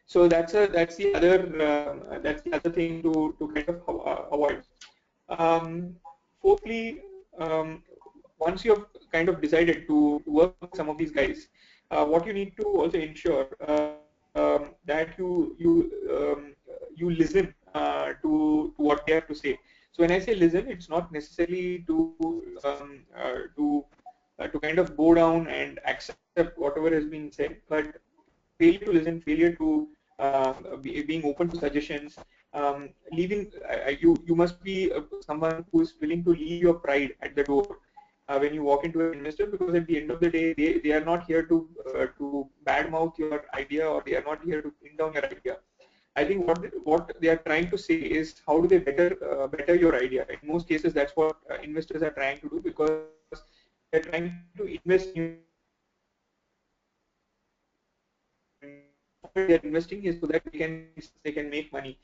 So that's the other thing to kind of avoid. Fourthly, once you have kind of decided to work with some of these guys, what you need to also ensure that you listen to what they have to say. So when I say listen, it's not necessarily to kind of go down and accept whatever has been said, but failure to listen, failure to being open to suggestions, leaving you must be someone who is willing to leave your pride at the door when you walk into an investor, because at the end of the day they are not here to badmouth your idea, or they are not here to bring down your idea. I think what they are trying to say is how do they better your idea. In most cases, that's what investors are trying to do, because they're trying to invest in you and make you better. They're investing is so that they can make money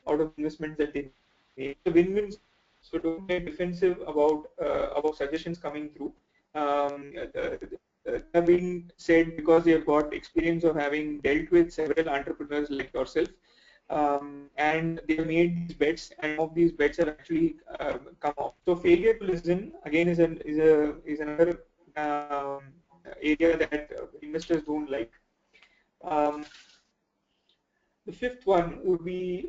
out of the investments that they make. It's a win-win situation. So don't get defensive about suggestions coming through. They are being said because they have got experience of having dealt with several entrepreneurs like yourself, and they have made these bets, and some of these bets have actually come off. So failure to listen again is another area that investors don't like. Um, the fifth one would be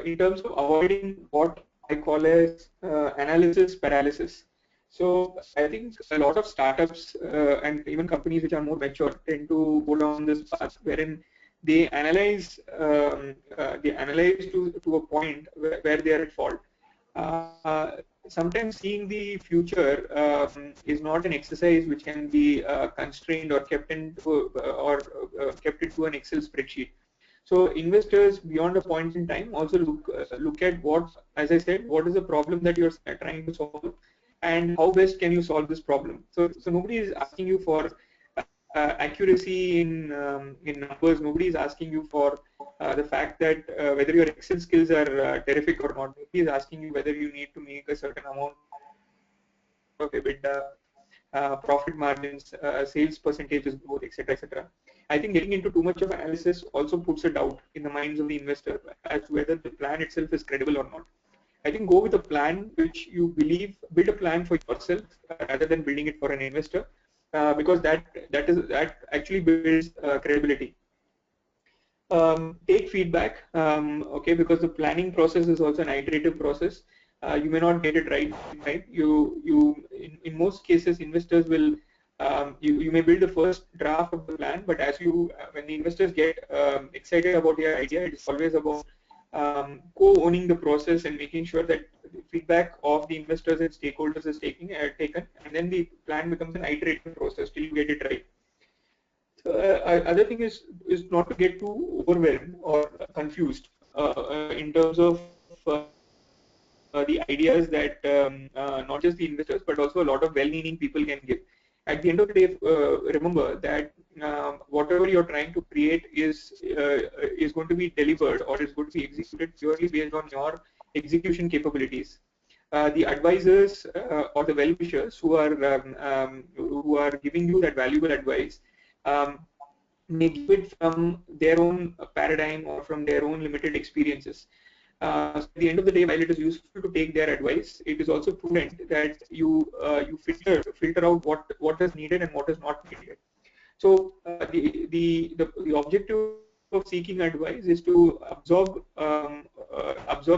in terms of avoiding what I call as analysis paralysis. So I think a lot of startups and even companies which are more mature tend to go down this path wherein they analyze to a point where they are at fault. Uh, Sometimes seeing the future is not an exercise which can be constrained or kept into an Excel spreadsheet. So investors beyond a point in time also look at what, as I said, what is the problem that you're trying to solve, and how best can you solve this problem. So nobody is asking you for accuracy in numbers. Nobody is asking you for the fact that whether your Excel skills are terrific or not. Nobody is asking you whether you need to make a certain amount of EBITDA, profit margins, sales percentages growth, etc., etc. I think getting into too much of analysis also puts a doubt in the minds of the investor as to whether the plan itself is credible or not. I think go with a plan which you believe, build a plan for yourself rather than building it for an investor, because that actually builds credibility. Take feedback, okay, because the planning process is also an iterative process. You may not get it right. In most cases, investors will, you may build the first draft of the plan, but when the investors get excited about your idea, it's always about co-owning the process and making sure that the feedback of the investors and stakeholders is taken, and then the plan becomes an iterative process till you get it right. Other thing is not to get too overwhelmed or confused in terms of the ideas that not just the investors but also a lot of well-meaning people can give. At the end of the day, remember that whatever you're trying to create is going to be delivered or is going to be executed purely based on your execution capabilities. The advisors or the well-wishers who are giving you that valuable advice um, may give it from their own paradigm or from their own limited experiences. So at the end of the day, while it is useful to take their advice, it is also prudent that you filter out what is needed and what is not needed. So the objective of seeking advice is to absorb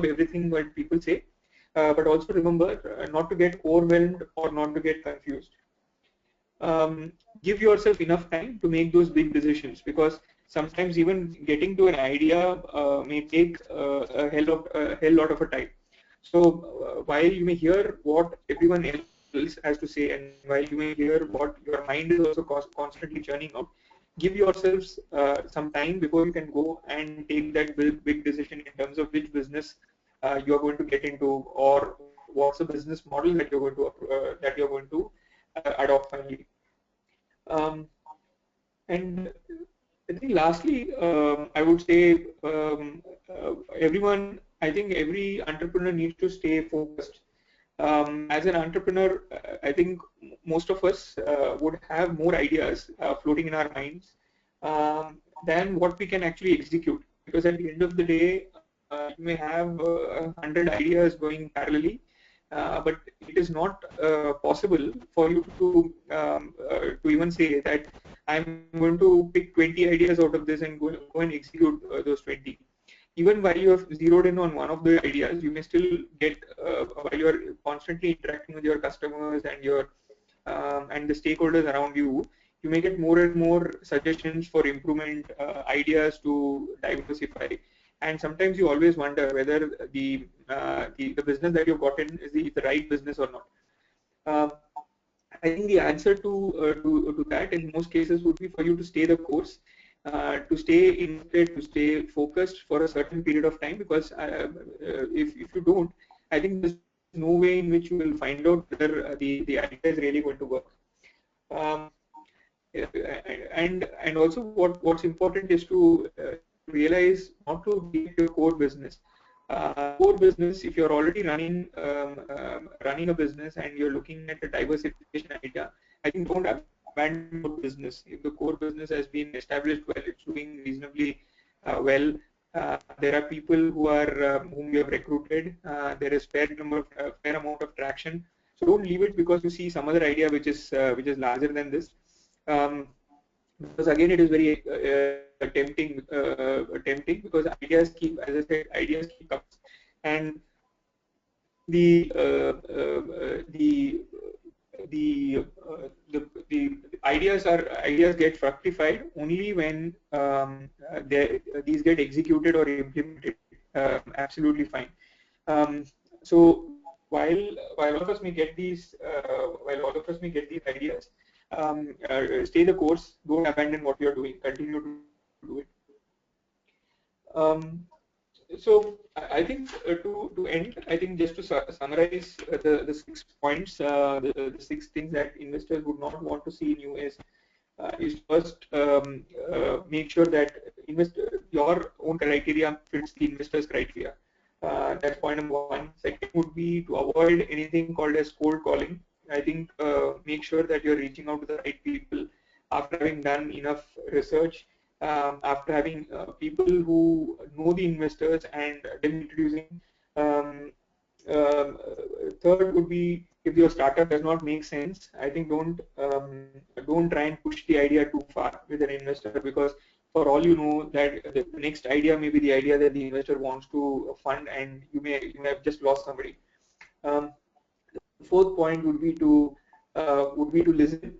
everything what people say, but also remember not to get overwhelmed or not to get confused. Give yourself enough time to make those big decisions, because sometimes even getting to an idea may take a hell lot of a time. So while you may hear what everyone else has to say, and while you may hear what your mind is also constantly churning out, give yourselves some time before you can go and take that big decision in terms of which business you are going to get into, or what's the business model that you're going to adopt finally. Um, and I think lastly, I would say I think every entrepreneur needs to stay focused. As an entrepreneur, I think most of us would have more ideas floating in our minds. than what we can actually execute. Because at the end of the day, you may have 100 ideas going parallelly, but it is not possible for you to even say that I'm going to pick 20 ideas out of this and go and execute those 20. Even while you have zeroed in on one of the ideas, you may still get, while you're constantly interacting with your customers and the stakeholders around you, you may get more and more suggestions for improvement, ideas to diversify. And sometimes you always wonder whether the business that you've gotten is the right business or not. Um, I think the answer to that in most cases would be for you to stay the course, to stay invested, to stay focused for a certain period of time. Because if you don't, I think there's no way in which you will find out whether the idea is really going to work. Um, and also what's important is to realize not to neglect your core business. Core business, if you're already running a business and you're looking at a diversification idea, I think don't abandon core business. If the core business has been established well, it's doing reasonably well. There are people whom you have recruited. There is fair amount of traction. So don't leave it because you see some other idea which is larger than this. Because again, it is very tempting because ideas keep, as I said, ideas keep coming, and the ideas get fructified only when these get executed or implemented. Absolutely fine. So while all of us may get these ideas, stay the course. Don't abandon what you're doing. Continue to do it. So I think to end, I think just to summarize the 6 points, the 6 things that investors would not want to see in you is first, make sure that your own criteria fits the investor's criteria. That's point number 1. Second would be to avoid anything called as cold calling. I think make sure that you're reaching out to the right people after having done enough research, after having people who know the investors and then introducing. Um, Third would be, if your startup does not make sense, I think don't try and push the idea too far with an investor, because for all you know that the next idea may be the idea that the investor wants to fund, and you may have just lost somebody. The fourth point would be to listen.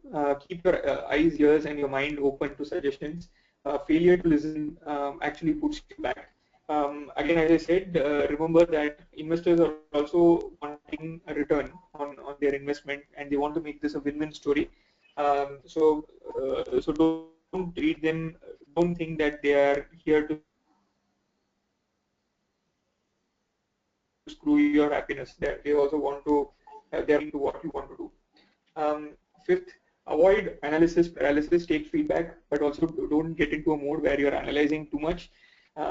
Keep your eyes, ears, and your mind open to suggestions. Failure to listen actually puts you back. Again, as I said, remember that investors are also wanting a return on their investment, and they want to make this a win-win story. So don't treat them. Don't think that they are here to screw your happiness. They also want to. They are into what you want to do. Fifth, avoid analysis paralysis. Take feedback, but also don't get into a mode where you're analyzing too much,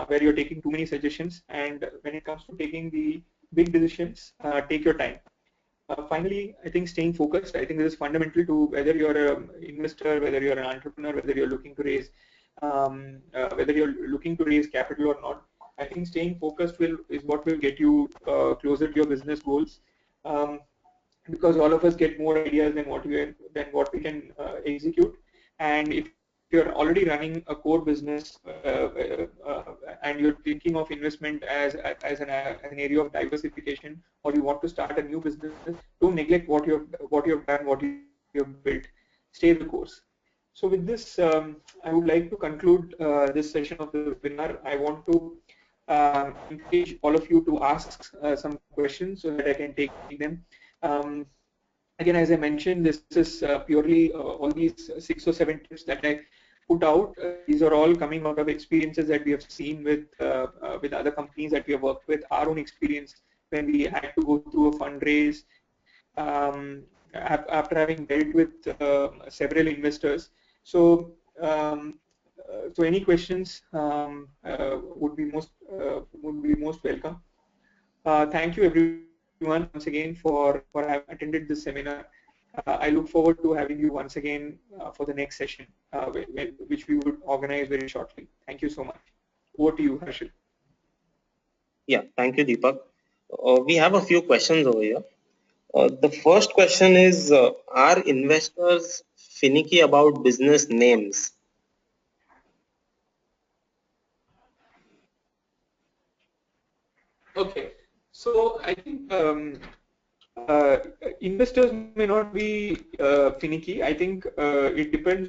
where you're taking too many suggestions. And when it comes to taking the big decisions, take your time. Finally, I think staying focused. I think this is fundamental to whether you're an investor, whether you're an entrepreneur, whether you're looking to raise capital or not. I think staying focused is what will get you closer to your business goals. Um, because all of us get more ideas than what we can execute. And if you're already running a core business and you're thinking of investment as an area of diversification, or you want to start a new business, don't neglect what you've done, what you've built. Stay the course. So with this, I would like to conclude this session of the webinar. I want to encourage all of you to ask some questions so that I can take them. Again, as I mentioned, this is purely all these 6 or 7 tips that I put out. These are all coming out of experiences that we have seen with other companies that we have worked with, our own experience when we had to go through a fundraise, after having dealt with several investors. So, any questions would be most welcome. Thank you everyone once again for having attended this seminar. I look forward to having you once again for the next session, which we would organize very shortly. Thank you so much. Over to you, Harshil. Yeah, thank you, Deepak. We have a few questions over here. The first question is, are investors finicky about business names? Okay, so I think uh, investors may not be finicky. I think it depends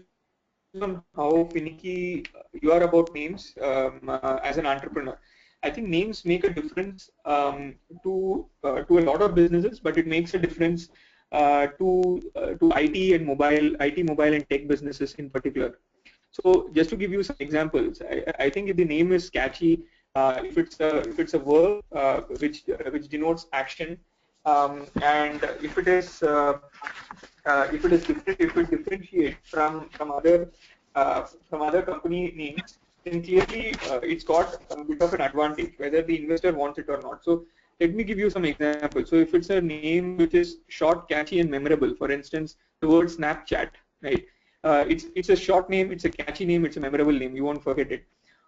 on how finicky you are about names as an entrepreneur. I think names make a difference to a lot of businesses, but it makes a difference to IT, mobile, and tech businesses in particular. So just to give you some examples, I think if the name is catchy, if it's a verb which denotes action, and if it is different, if it differentiates from other company names, then clearly it's got a bit of an advantage whether the investor wants it or not. So let me give you some examples. So if it's a name which is short, catchy, and memorable, for instance, the word Snapchat, right? It's a short name, it's a catchy name, it's a memorable name. You won't forget it.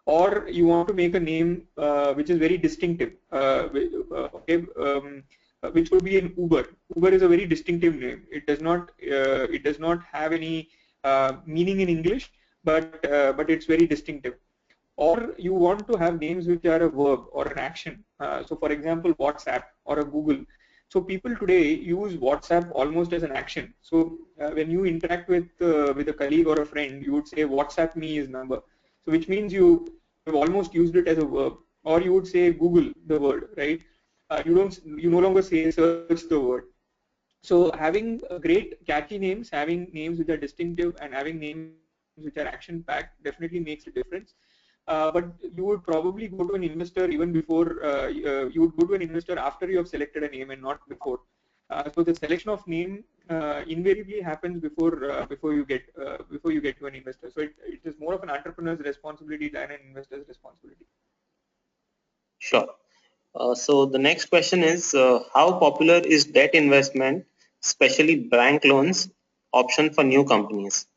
Or you want to make a name which is very distinctive. Okay, which would be an Uber. Uber is a very distinctive name. It does not have any meaning in English, but it's very distinctive. Or you want to have names which are a verb or an action. So for example, WhatsApp or a Google. So people today use WhatsApp almost as an action. So when you interact with a colleague or a friend, you would say WhatsApp me his number. So which means you have almost used it as a verb. Or you would say Google the word, right? You no longer say search the word. So having great catchy names, having names which are distinctive, and having names which are action-packed definitely makes a difference. But you would probably go to an investor even before you would go to an investor after you have selected a name and not before. So the selection of name invariably happens before you get to an investor. So it is more of an entrepreneur's responsibility than an investor's responsibility. Sure. So the next question is, how popular is debt investment, especially bank loans, option for new companies?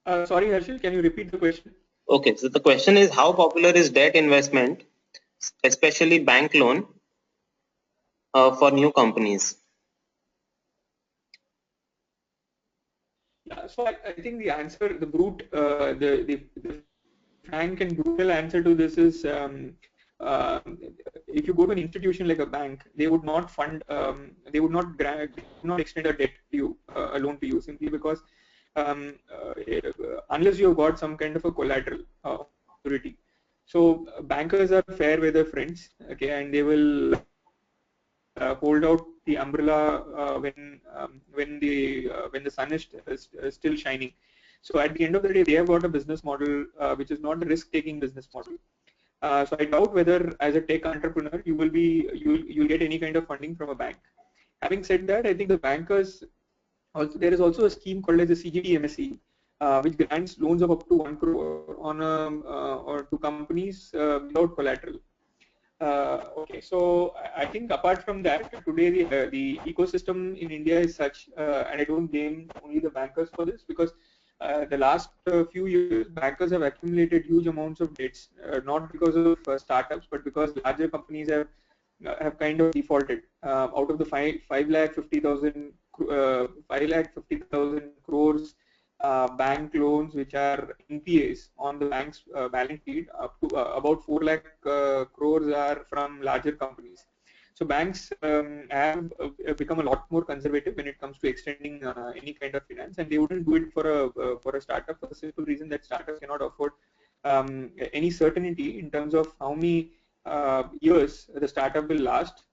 Sorry, Harshil, can you repeat the question? Okay, so the question is, how popular is debt investment, especially bank loan, for new companies? Yeah, so I think the answer, the brute, the frank and brutal answer to this is if you go to an institution like a bank, they would not fund, they would not extend a debt to you, a loan to you, simply because unless you have got some kind of a collateral or security. So bankers are fair weather friends, okay, and they will hold out the umbrella when the sun is still shining. So at the end of the day, they have got a business model which is not a risk-taking business model. So I doubt whether, as a tech entrepreneur, you'll get any kind of funding from a bank. Having said that, I think the bankers also, there is also a scheme called as the CGT MSE, which grants loans of up to 1 crore or to companies without collateral. Okay, so I think apart from that, today the ecosystem in India is such, and I don't blame only the bankers for this, because the last few years, bankers have accumulated huge amounts of debts, not because of startups, but because larger companies have kind of defaulted. Out of the 5,50,000 crores bank loans which are NPAs on the bank's balance sheet, up to about 4 lakh crores are from larger companies. So banks have become a lot more conservative when it comes to extending any kind of finance, and they wouldn't do it for a startup, for the simple reason that startups cannot afford any certainty in terms of how many years the startup will last,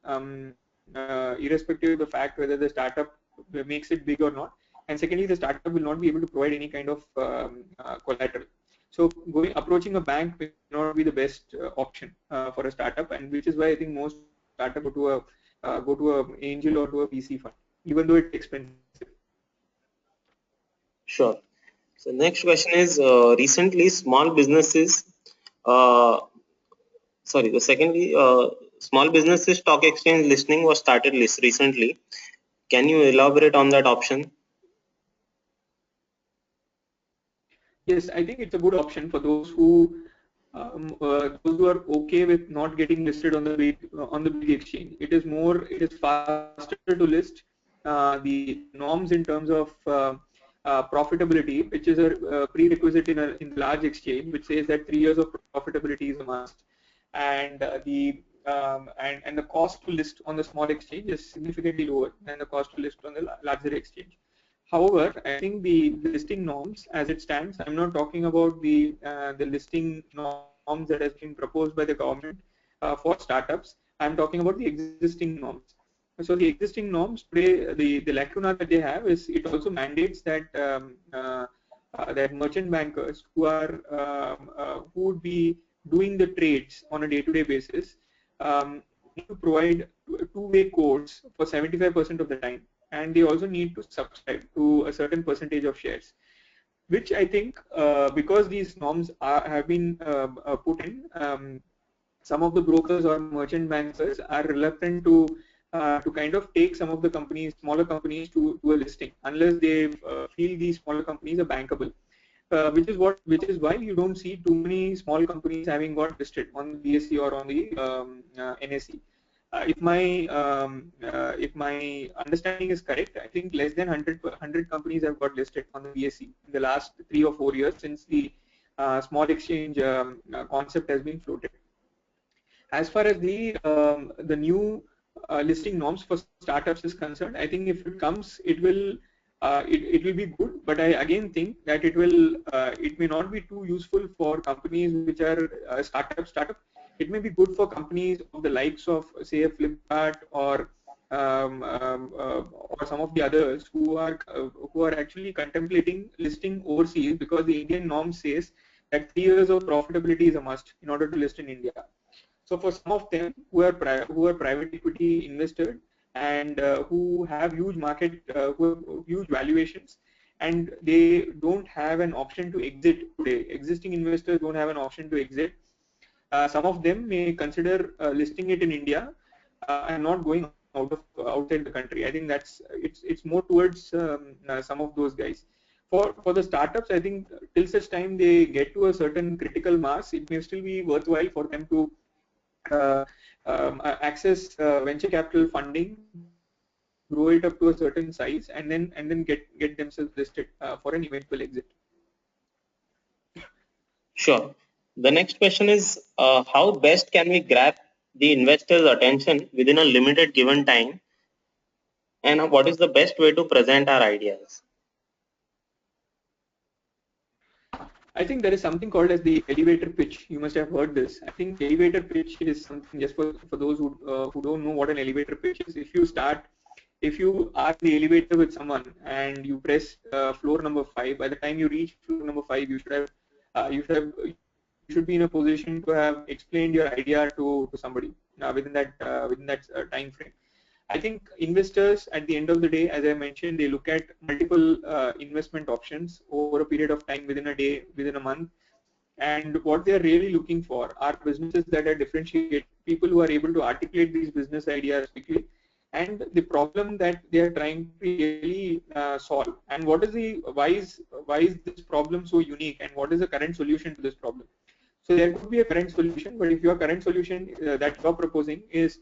irrespective of the fact whether the startup makes it big or not. And secondly, the startup will not be able to provide any kind of collateral. So approaching a bank may not be the best option for a startup, and which is why I think most startups go to a angel or to a VC fund, even though it's expensive. Sure. So next question is, recently small businesses, secondly, small businesses stock exchange listing was started recently. Can you elaborate on that option? Yes, I think it's a good option for those who are okay with not getting listed on the big exchange. It is faster to list. The norms in terms of profitability, which is a prerequisite in the large exchange, which says that 3 years of profitability is a must, and and the cost to list on the small exchange is significantly lower than the cost to list on the larger exchange. However, I think the listing norms as it stands, I'm not talking about the listing norms that has been proposed by the government for startups. I'm talking about the existing norms. So the existing norms today, the lacuna that they have is it also mandates that that merchant bankers who would be doing the trades on a day-to-day basis need to provide two-way codes for 75% of the time, and they also need to subscribe to a certain percentage of shares, which I think because these norms have been put in, some of the brokers or merchant bankers are reluctant to kind of take some of the companies, smaller companies, to a listing unless they feel these smaller companies are bankable. Which is why you don't see too many small companies having got listed on the BSE or on the NSE. If my understanding is correct, I think less than 100 companies have got listed on the BSE in the last 3 or 4 years since the small exchange concept has been floated. As far as the new listing norms for startups is concerned, I think if it comes, it will be good. But I again think that it may not be too useful for companies which are startup. It may be good for companies of the likes of say a Flipkart or some of the others who are actually contemplating listing overseas, because the Indian norm says that 3 years of profitability is a must in order to list in India. So for some of them who are private equity invested and who have huge who have huge valuations, and they don't have an option to exit today. Existing investors don't have an option to exit. Some of them may consider listing it in India and not going outside the country. I think it's more towards some of those guys. For the startups, I think till such time they get to a certain critical mass, it may still be worthwhile for them to uh, access venture capital funding, grow it up to a certain size, and then get themselves listed for an eventual exit. Sure. The next question is how best can we grab the investor's attention within a limited given time, and what is the best way to present our ideas? I think there is something called as the elevator pitch. You must have heard this. I think elevator pitch is something, just for those who don't know what an elevator pitch is. If you are in the elevator with someone and you press floor number 5, by the time you reach floor number 5, you should be in a position to have explained your idea to somebody within that time frame. I think investors at the end of the day, as I mentioned, they look at multiple investment options over a period of time, within a day, within a month. And what they're really looking for are businesses that are differentiated, people who are able to articulate these business ideas quickly, and the problem that they are trying to really solve. And why is this problem so unique, and what is the current solution to this problem? So there could be a current solution, but if your current solution that you're proposing is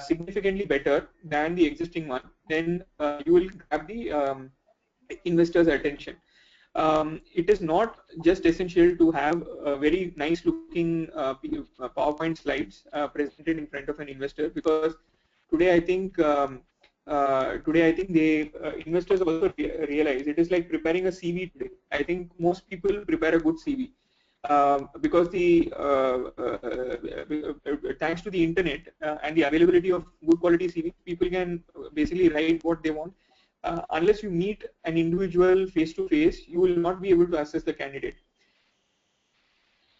significantly better than the existing one, then you will grab the investors' attention. It is not just essential to have very nice looking PowerPoint slides presented in front of an investor, because today I think they investors also realize it is like preparing a CV today. I think most people prepare a good CV. Because thanks to the internet and the availability of good quality CV, people can basically write what they want. Unless you meet an individual face to face, you will not be able to assess the candidate.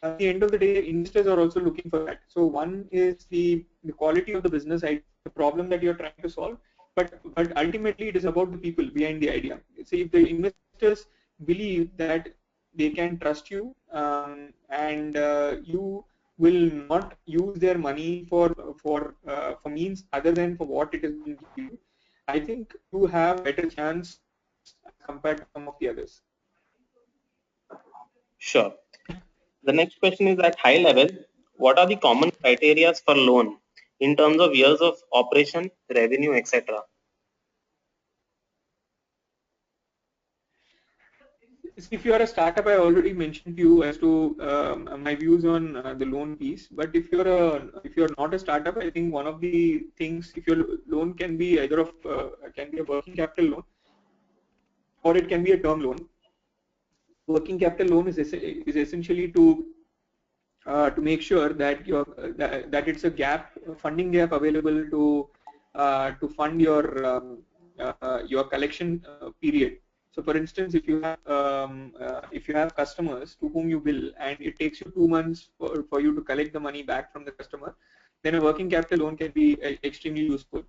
At the end of the day, investors are also looking for that. So one is the quality of the business idea, the problem that you're trying to solve, but ultimately it is about the people behind the idea. See, if the investors believe that they can trust you, and you will not use their money for means other than for what it has been given, I think you have better chance compared to some of the others. Sure. The next question is at high level, what are the common criteria for loan in terms of years of operation, revenue, etc.? If you are a startup, I already mentioned to you as to my views on the loan piece. But if you're not a startup, I think one of the things, if your loan can be either of can be a working capital loan or it can be a term loan. Working capital loan is essentially to make sure that that it's a funding gap available to fund your collection period. So, for instance, if you have customers to whom you bill and it takes you 2 months for you to collect the money back from the customer, then a working capital loan can be extremely useful.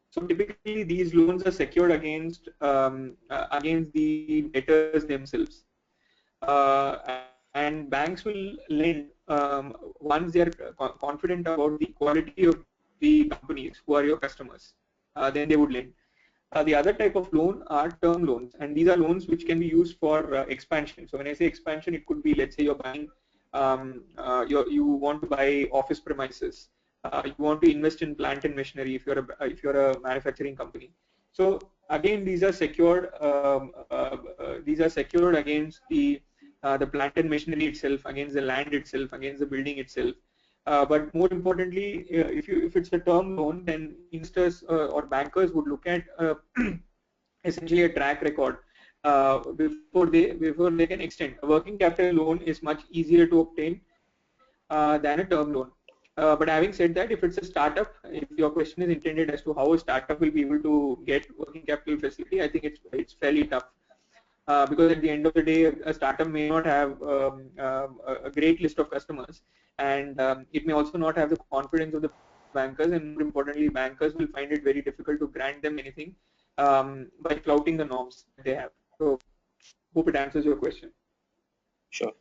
So typically, these loans are secured against the debtors themselves. And banks will lend once they are confident about the quality of the companies who are your customers. Then they would lend. The other type of loan are term loans, and these are loans which can be used for expansion. So when I say expansion, it could be, let's say you're buying, you want to buy office premises, you want to invest in plant and machinery if you're a manufacturing company. So again, these are secured. These are secured against the plant and machinery itself, against the land itself, against the building itself. But more importantly, if it's a term loan, then investors or bankers would look at essentially a track record before they can extend. A working capital loan is much easier to obtain than a term loan. But having said that, if it's a startup, if your question is intended as to how a startup will be able to get working capital facility, I think it's fairly tough. Because at the end of the day, a startup may not have a great list of customers, and it may also not have the confidence of the bankers, and more importantly, bankers will find it very difficult to grant them anything by flouting the norms that they have. So, hope it answers your question. Sure.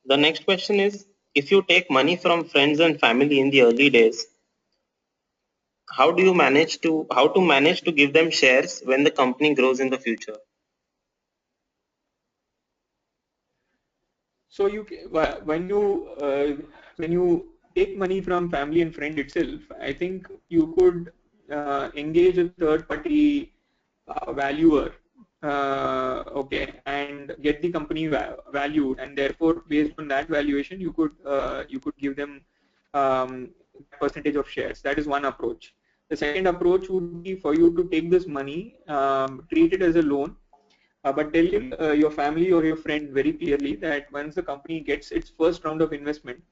The next question is, if you take money from friends and family in the early days, how to manage to give them shares when the company grows in the future? So when you take money from family and friend itself, I think you could engage a third party valuer, okay, and get the company valued, and therefore based on that valuation, you could give them percentage of shares. That is one approach. The second approach would be for you to take this money, treat it as a loan, but tell your family or your friend very clearly that once the company gets its first round of investment,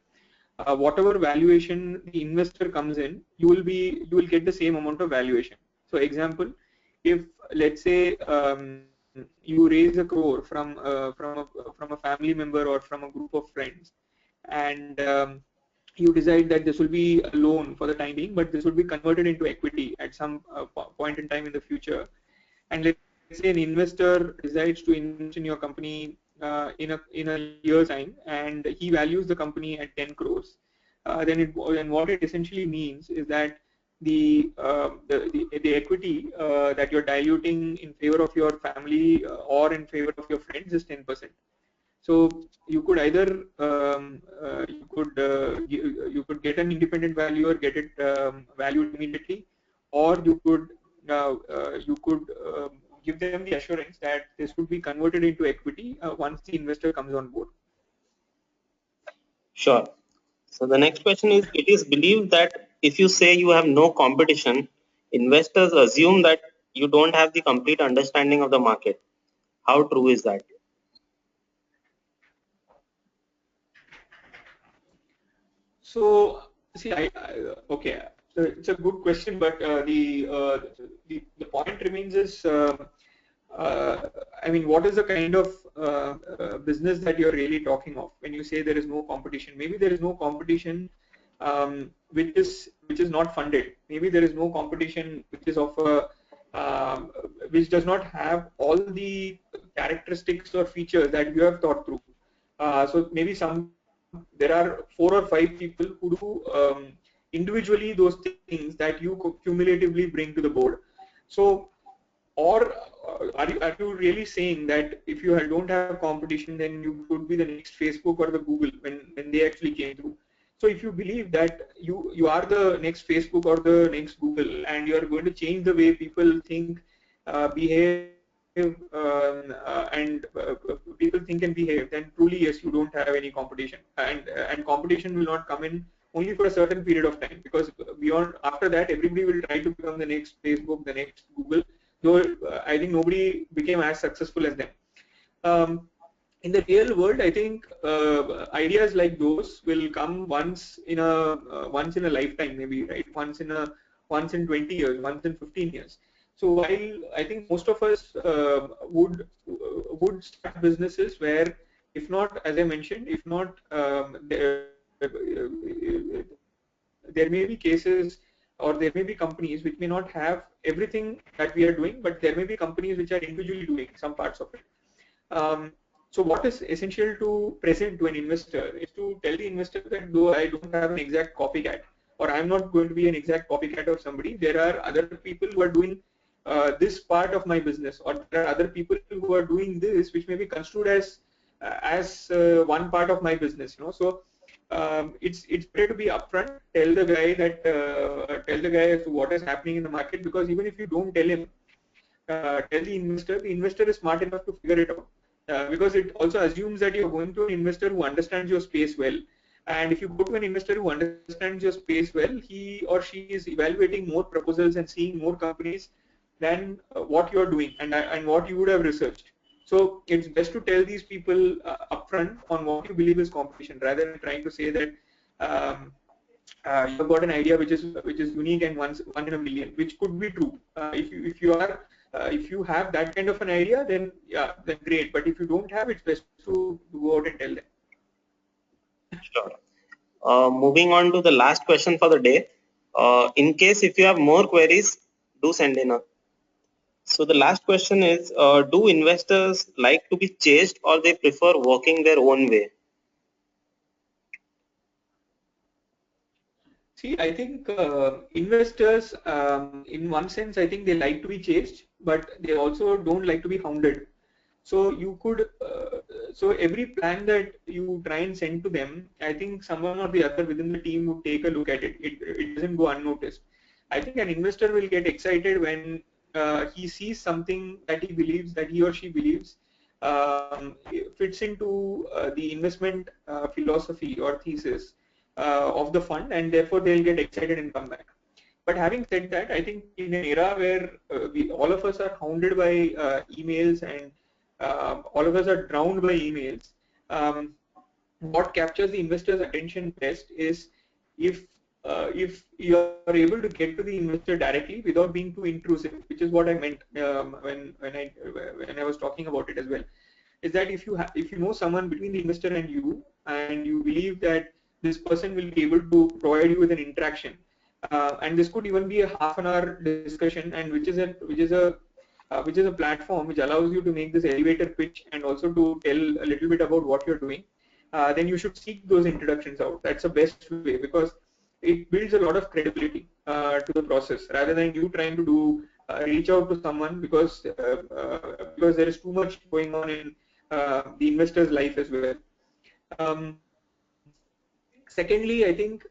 whatever valuation the investor comes in, you will get the same amount of valuation. So, example, if let's say you raise 1 crore from a family member or from a group of friends, and you decide that this will be a loan for the time being, but this will be converted into equity at some point in time in the future, and let's say an investor decides to invest in your company in a year's time, and he values the company at 10 crores, then what it essentially means is that the equity that you're diluting in favor of your family or in favor of your friends is 10%. So you could either you could get an independent valuer, get it valued immediately, or you could give them the assurance that this would be converted into equity once the investor comes on board. Sure. So the next question is, it is believed that if you say you have no competition, investors assume that you don't have the complete understanding of the market. How true is that? So, see, okay, so it's a good question, but the point remains is, I mean, what is the kind of business that you're really talking of when you say there is no competition? Maybe there is no competition which is not funded. Maybe there is no competition which is of a which does not have all the characteristics or features that you have thought through. So maybe somebody there are 4 or 5 people who do individually those things that you cumulatively bring to the board. So, or are you really saying that if you don't have competition, then you could be the next Facebook or the Google when they actually came through? So if you believe that you are the next Facebook or the next Google, and you are going to change the way people think, behave, and people think and behave, then truly yes, you don't have any competition, and competition will not come in only for a certain period of time, because beyond after that everybody will try to become the next Facebook, the next Google, though I think nobody became as successful as them. In the real world, I think ideas like those will come once in a lifetime, maybe, right? Once in 20 years, once in 15 years. So while I think most of us would start businesses where, if not, as I mentioned, if not, there may be cases, or there may be companies which may not have everything that we are doing, but there may be companies which are individually doing some parts of it. So what is essential to present to an investor is to tell the investor that though I don't have an exact copycat, or I'm not going to be an exact copycat of somebody, there are other people who are doing this part of my business, or there are other people who are doing this, which may be construed as one part of my business. So it's better to be upfront. Tell the guy as to what is happening in the market, because even if you don't tell him, tell the investor is smart enough to figure it out, because it also assumes that you're going to an investor who understands your space well. And if you go to an investor who understands your space well, he or she is evaluating more proposals and seeing more companies than what you're doing and what you would have researched. So it's best to tell these people upfront on what you believe is competition, rather than trying to say that um, you've got an idea which is unique and one in a million, which could be true. If you have that kind of an idea, then yeah, then great. But if you don't have, it's best to go out and tell them. Sure. Moving on to the last question for the day. In case if you have more queries, do send in. So the last question is, do investors like to be chased, or they prefer working their own way? See, I think investors, in one sense, I think they like to be chased, but they also don't like to be hounded. So you could, so every plan that you try and send to them, I think someone or the other within the team would take a look at it. It doesn't go unnoticed. I think an investor will get excited when he sees something that he or she believes fits into the investment philosophy or thesis of the fund, and therefore they'll get excited and come back. But having said that, I think in an era where all of us are hounded by emails, and all of us are drowned by emails, what captures the investor's attention best is if you are able to get to the investor directly without being too intrusive, which is what I meant when I was talking about it as well. Is that if you know someone between the investor and you believe that this person will be able to provide you with an interaction, and this could even be a half an hour discussion, and which is a platform which allows you to make this elevator pitch and also to tell a little bit about what you're doing, then you should seek those introductions out. That's the best way, because it builds a lot of credibility to the process, rather than you trying to reach out to someone because there is too much going on in the investor's life as well. Secondly, I think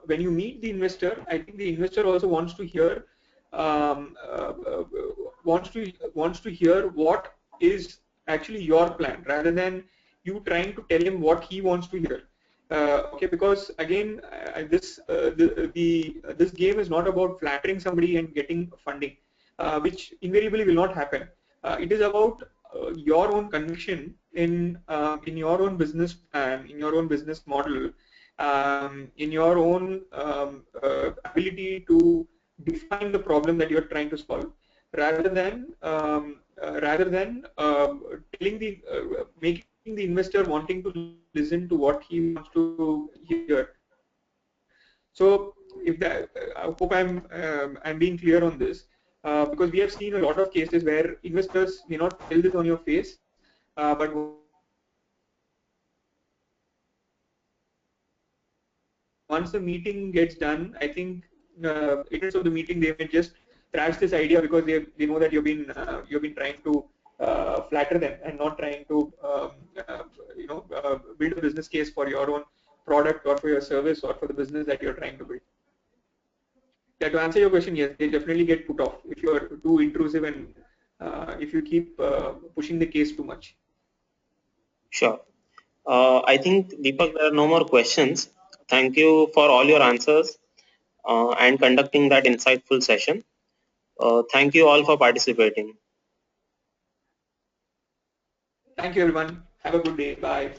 when you meet the investor, I think the investor also wants to hear wants to hear what is actually your plan, rather than you trying to tell him what he wants to hear. Okay, because again, this game is not about flattering somebody and getting funding, which invariably will not happen. It is about your own conviction in your own business plan, in your own business model, in your own ability to define the problem that you're trying to solve, rather than telling making the investor wanting to listen to what he wants to hear. So if that, I hope I'm being clear on this, because we have seen a lot of cases where investors may not tell this on your face, but what they do is they try to once the meeting gets done, I think ignorance of the meeting, they may just trash this idea because they know that you've been trying to flatter them and not trying to build a business case for your own product or for your service or for the business that you're trying to build. Yeah, to answer your question, yes, they definitely get put off if you're too intrusive and if you keep pushing the case too much. Sure. I think, Deepak, there are no more questions. Thank you for all your answers and conducting that insightful session. Thank you all for participating. Thank you, everyone. Have a good day. Bye.